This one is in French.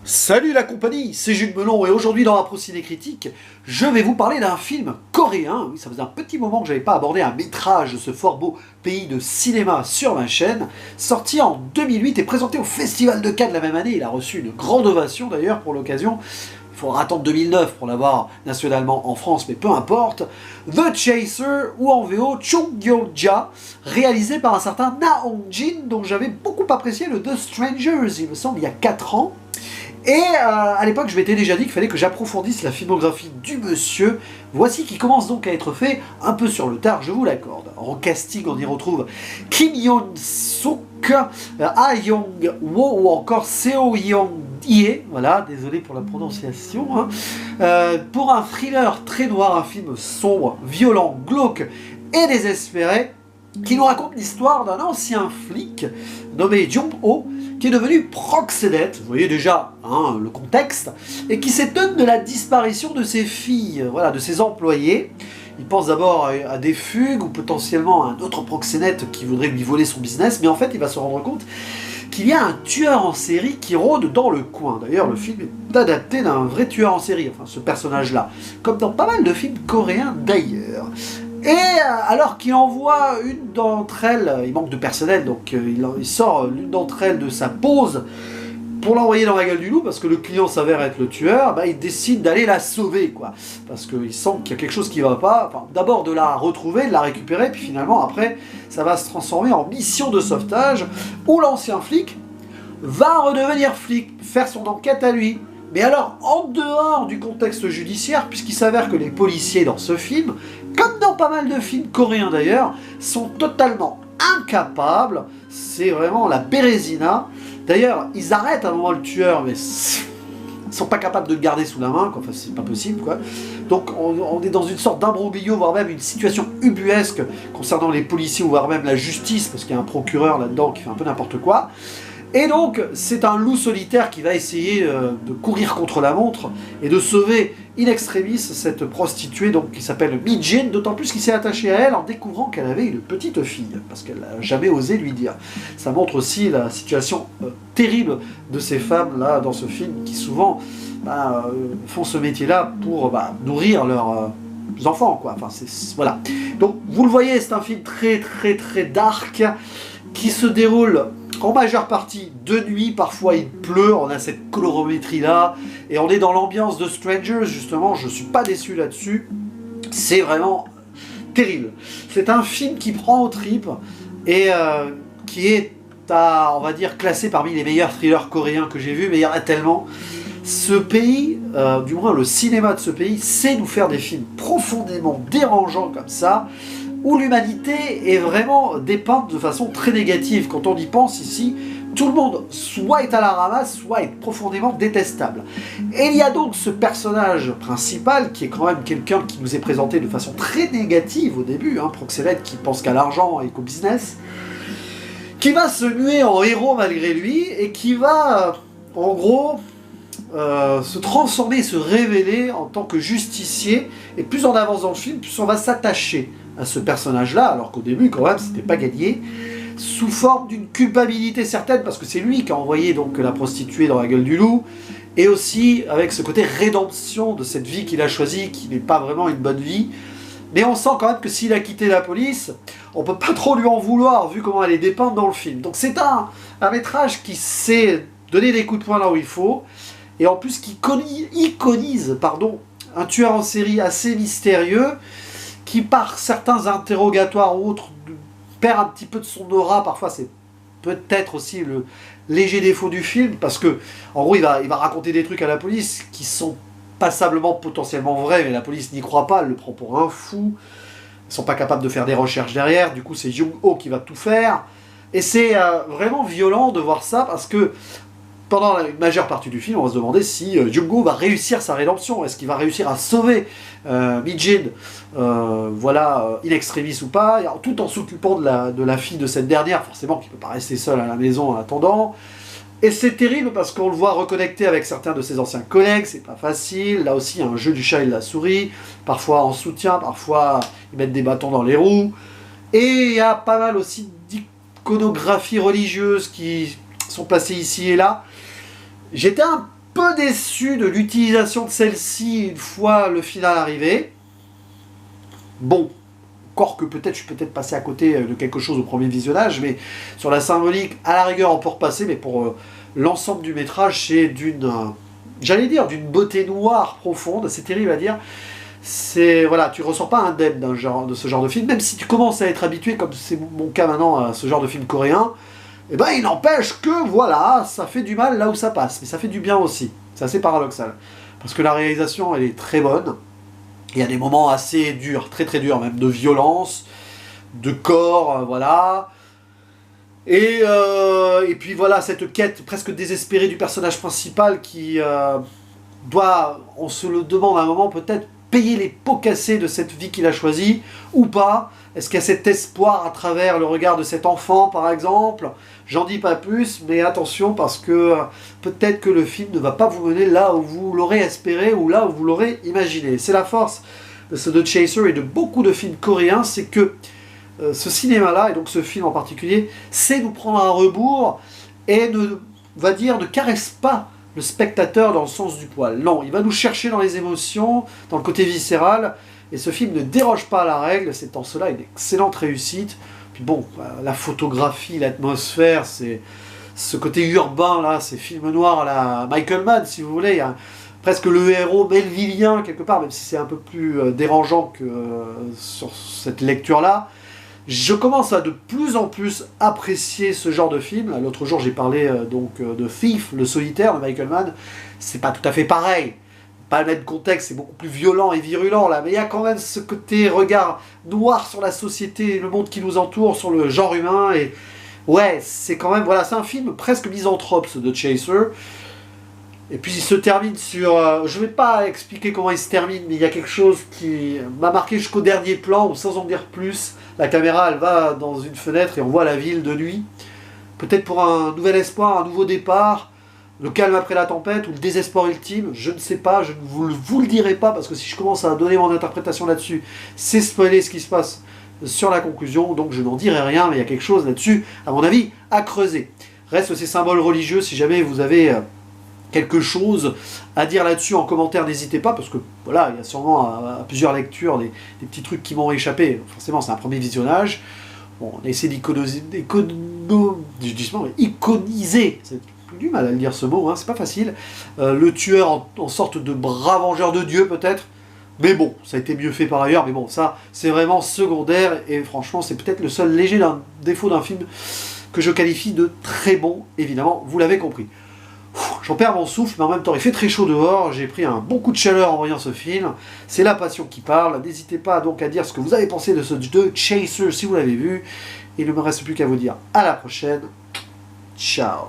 Salut la compagnie, c'est Jules Melon et aujourd'hui dans Appro Ciné Critique, je vais vous parler d'un film coréen. Oui, ça faisait un petit moment que je n'avais pas abordé un métrage de ce fort beau pays de cinéma sur ma chaîne, sorti en 2008 et présenté au Festival de Cannes la même année. Il a reçu une grande ovation d'ailleurs pour l'occasion. Il faudra attendre 2009 pour l'avoir nationalement en France, mais peu importe. The Chaser, ou en VO Chung-Gyo-ja, réalisé par un certain Na Hong-jin, dont j'avais beaucoup apprécié le The Strangers, il me semble, il y a 4 ans. Et à l'époque, je m'étais déjà dit qu'il fallait que j'approfondisse la filmographie du monsieur. Voici qui commence donc à être fait un peu sur le tard, je vous l'accorde. En casting, on y retrouve Kim Yeon-suk, Ah Young-woo ou encore Seo Young-hye. Voilà, désolé pour la prononciation. Pour un thriller très noir, un film sombre, violent, glauque et désespéré, qui nous raconte l'histoire d'un ancien flic nommé Jung-ho, qui est devenu proxénète, vous voyez déjà le contexte, et qui s'étonne de la disparition de ses filles, voilà, de ses employés. Il pense d'abord à des fugues ou potentiellement à un autre proxénète qui voudrait lui voler son business, mais en fait il va se rendre compte qu'il y a un tueur en série qui rôde dans le coin. D'ailleurs, le film est adapté d'un vrai tueur en série, enfin ce personnage-là, comme dans pas mal de films coréens d'ailleurs. Et alors qu'il envoie une d'entre elles, il manque de personnel, donc il sort l'une d'entre elles de sa pause pour l'envoyer dans la gueule du loup, parce que le client s'avère être le tueur, il décide d'aller la sauver, quoi. Parce qu'il sent qu'il y a quelque chose qui ne va pas. Enfin, d'abord de la retrouver, de la récupérer, puis finalement, après, ça va se transformer en mission de sauvetage, où l'ancien flic va redevenir flic, faire son enquête à lui. Mais alors, en dehors du contexte judiciaire, puisqu'il s'avère que les policiers dans ce film, comme dans pas mal de films coréens d'ailleurs, sont totalement incapables. C'est vraiment la bérésina. D'ailleurs, ils arrêtent à un moment le tueur, mais ils sont pas capables de le garder sous la main, quoi. Enfin, c'est pas possible, quoi. Donc on est dans une sorte d'imbroglio, voire même une situation ubuesque concernant les policiers, voire même la justice, parce qu'il y a un procureur là-dedans qui fait un peu n'importe quoi. Et donc, c'est un loup solitaire qui va essayer de courir contre la montre et de sauver in extremis cette prostituée donc, qui s'appelle Mi-jin, d'autant plus qu'il s'est attaché à elle en découvrant qu'elle avait une petite fille, parce qu'elle n'a jamais osé lui dire. Ça montre aussi la situation terrible de ces femmes-là dans ce film qui souvent font ce métier-là pour nourrir leurs enfants, quoi. Enfin, voilà. Donc, vous le voyez, c'est un film très très très dark qui se déroule en majeure partie de nuit, parfois il pleut, on a cette colorométrie là, et on est dans l'ambiance de Strangers, justement, je suis pas déçu là-dessus, c'est vraiment terrible. C'est un film qui prend aux tripes, et qui est, on va dire, classé parmi les meilleurs thrillers coréens que j'ai vus, mais il y en a tellement. Ce pays, du moins le cinéma de ce pays, sait nous faire des films profondément dérangeants comme ça, où l'humanité est vraiment dépeinte de façon très négative. Quand on y pense ici, tout le monde soit est à la ramasse, soit est profondément détestable. Et il y a donc ce personnage principal, qui est quand même quelqu'un qui nous est présenté de façon très négative au début, proxénète qui pense qu'à l'argent et qu'au business, qui va se muer en héros malgré lui, et qui va, en gros, se transformer, se révéler en tant que justicier. Et plus on avance dans le film, plus on va s'attacher à ce personnage-là, alors qu'au début, quand même, c'était pas gagné, sous forme d'une culpabilité certaine, parce que c'est lui qui a envoyé donc la prostituée dans la gueule du loup, et aussi avec ce côté rédemption de cette vie qu'il a choisie, qui n'est pas vraiment une bonne vie. Mais on sent quand même que s'il a quitté la police, on peut pas trop lui en vouloir, vu comment elle est dépeinte dans le film. Donc c'est un métrage qui sait donner des coups de poing là où il faut, et en plus qui iconise un tueur en série assez mystérieux, qui par certains interrogatoires ou autres perd un petit peu de son aura. Parfois c'est peut-être aussi le léger défaut du film, parce que en gros il va raconter des trucs à la police qui sont passablement potentiellement vrais, mais la police n'y croit pas, elle le prend pour un fou, ils sont pas capables de faire des recherches derrière, du coup c'est Jung-ho qui va tout faire, et c'est vraiment violent de voir ça, parce que pendant la majeure partie du film, on va se demander si Jung-ho va réussir sa rédemption. Est-ce qu'il va réussir à sauver Mi-jin, in extremis ou pas, tout en s'occupant de la fille de cette dernière, forcément, qui ne peut pas rester seule à la maison en attendant. Et c'est terrible parce qu'on le voit reconnecter avec certains de ses anciens collègues, c'est pas facile. Là aussi, il y a un jeu du chat et de la souris, parfois en soutien, parfois ils mettent des bâtons dans les roues. Et il y a pas mal aussi d'iconographies religieuses qui sont placées ici et là. J'étais un peu déçu de l'utilisation de celle-ci une fois le final arrivé. Bon, encore que peut-être je suis peut-être passé à côté de quelque chose au premier visionnage, mais sur la symbolique, à la rigueur, on peut repasser, mais pour l'ensemble du métrage, c'est d'une, j'allais dire, d'une beauté noire profonde, c'est terrible à dire. C'est, voilà, tu ressens pas indemne de ce genre de film, même si tu commences à être habitué, comme c'est mon cas maintenant, à ce genre de film coréen, et ben il n'empêche que, voilà, ça fait du mal là où ça passe, mais ça fait du bien aussi. C'est assez paradoxal. Parce que la réalisation, elle est très bonne. Il y a des moments assez durs, très très durs, même de violence, de corps, voilà. Et puis voilà, cette quête presque désespérée du personnage principal qui doit, on se le demande à un moment, peut-être payer les pots cassés de cette vie qu'il a choisie, ou pas. Est-ce qu'il y a cet espoir à travers le regard de cet enfant, par exemple? J'en dis pas plus, mais attention, parce que peut-être que le film ne va pas vous mener là où vous l'aurez espéré, ou là où vous l'aurez imaginé. C'est la force de ce The Chaser et de beaucoup de films coréens, c'est que ce cinéma-là, et donc ce film en particulier, sait nous prendre à rebours et ne caresse pas le spectateur dans le sens du poil. Non, il va nous chercher dans les émotions, dans le côté viscéral, et ce film ne déroge pas à la règle, c'est en cela une excellente réussite. Puis bon, la photographie, l'atmosphère, c'est ce côté urbain, là, ces films noirs à la Michael Mann, si vous voulez, il y a presque le héros melvillien quelque part, même si c'est un peu plus dérangeant que sur cette lecture-là. Je commence à de plus en plus apprécier ce genre de film. L'autre jour, j'ai parlé de Thief, le solitaire de Michael Mann. C'est pas tout à fait pareil. Pas le même contexte, c'est beaucoup plus violent et virulent là. Mais il y a quand même ce côté regard noir sur la société, le monde qui nous entoure, sur le genre humain. Et ouais, c'est quand même, voilà, c'est un film presque misanthrope, ce The Chaser. Et puis il se termine sur... je ne vais pas expliquer comment il se termine, mais il y a quelque chose qui m'a marqué jusqu'au dernier plan, où sans en dire plus, la caméra elle va dans une fenêtre et on voit la ville de nuit. Peut-être pour un nouvel espoir, un nouveau départ, le calme après la tempête, ou le désespoir ultime, je ne sais pas, je ne vous le dirai pas, parce que si je commence à donner mon interprétation là-dessus, c'est spoiler ce qui se passe sur la conclusion, donc je n'en dirai rien, mais il y a quelque chose là-dessus, à mon avis, à creuser. Reste ces symboles religieux, si jamais vous avez... quelque chose à dire là-dessus en commentaire, n'hésitez pas, parce que voilà, il y a sûrement à plusieurs lectures des petits trucs qui m'ont échappé. Forcément, c'est un premier visionnage. Bon, on a essayé d'iconiser, c'est plus du mal à le dire ce mot, hein, c'est pas facile. Le tueur en sorte de brave vengeur de Dieu, peut-être. Mais bon, ça a été mieux fait par ailleurs, mais bon, ça, c'est vraiment secondaire, et franchement, c'est peut-être le seul léger défaut d'un film que je qualifie de très bon, évidemment, vous l'avez compris. J'en perds mon souffle, mais en même temps il fait très chaud dehors, j'ai pris un bon coup de chaleur en voyant ce film, c'est la passion qui parle, n'hésitez pas donc à dire ce que vous avez pensé de ce The Chaser si vous l'avez vu, il ne me reste plus qu'à vous dire à la prochaine, ciao.